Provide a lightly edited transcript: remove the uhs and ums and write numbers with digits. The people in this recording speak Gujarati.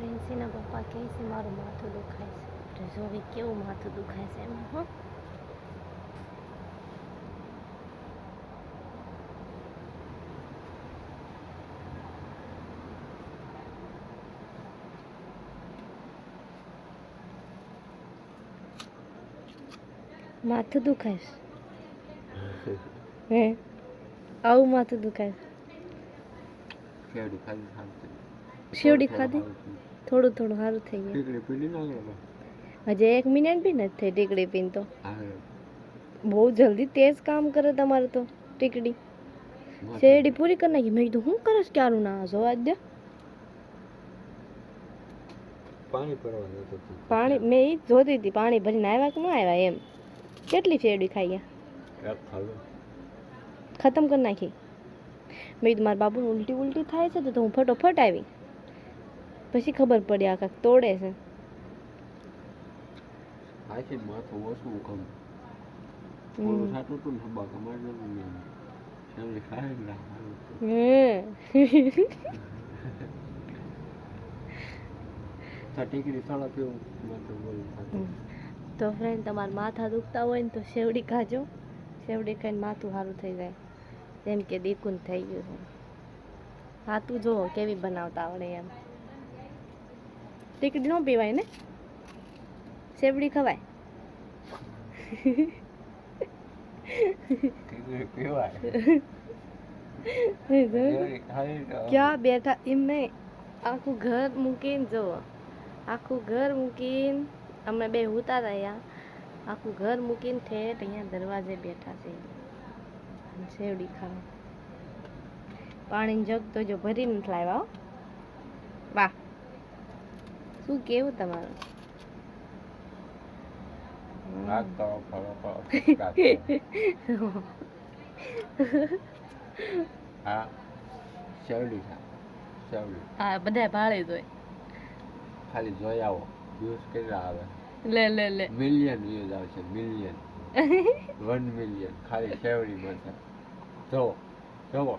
પ્રિન્સીના પપ્પા કહે છે મારું માથું દુખાય છે. જોવી કેવું માથું દુખાય છે એમાં. હો માથું દુખાય છે હે આવું માથું દુખાય છે. શેવડી ખાધી થોડું થોડું સારું થઈ ગયું. હજી 1 મિનિટ બી નથી થઈ ટીકડી પીને તો બહુ જલ્દી તેજ કામ કરે તમારે તો ટીકડી. શેરડી પૂરી કરી નાખી. મેં કીધું શું કરસ ક્યારું ના જોવા જ દે. પાણી મેં ઈ જ જોતી હતી પાણી ભરીને આવ્યા કે ન આવ્યા એમ. કેટલી શેરડી ખાઈ ગયા? ખતમ કરી નાખી. મેં કીધું મારા બાબુને ઉલટી ઉલટી થાય છે તો હું ફટોફટ આવી. પછી ખબર પડી આ કાંઈક તોડે છે. તો ફ્રેન્ડ તમારા માથા દુખતા હોય ને તો શેવડી ખાજો. શેવડી ખાઈને માથું સારું થઈ જાય. જેમ કે દીકુન થઈ ગયું છે. હા તું જો કેવી બનાવતા આવડે એમ. ટીકડી ન પીવાય ને શેવડી ખવાય. ક્યાં બેઠા એમ નહીં. આખું ઘર મૂકીને જુઓ. આખું ઘર મૂકીને અમે બે હુતા રહ્યા. આખું ઘર મૂકીને ઠેઠ અહીંયા દરવાજે બેઠા છે. શેવડી ખાવા. પાણીની જગ તો જો ભરીને નથી લાવ્યા. વાહ શું કેવું તમારું? હા બધા ભાળે જોઈ. ખાલી જોઈ આવો. વ્યૂઝ કેટલા આવે? લે મિલિયન વ્યૂઝ આવશે. મિલિયન 1 મિલિયન ખાલી શેવડી મળશે. જો જોવો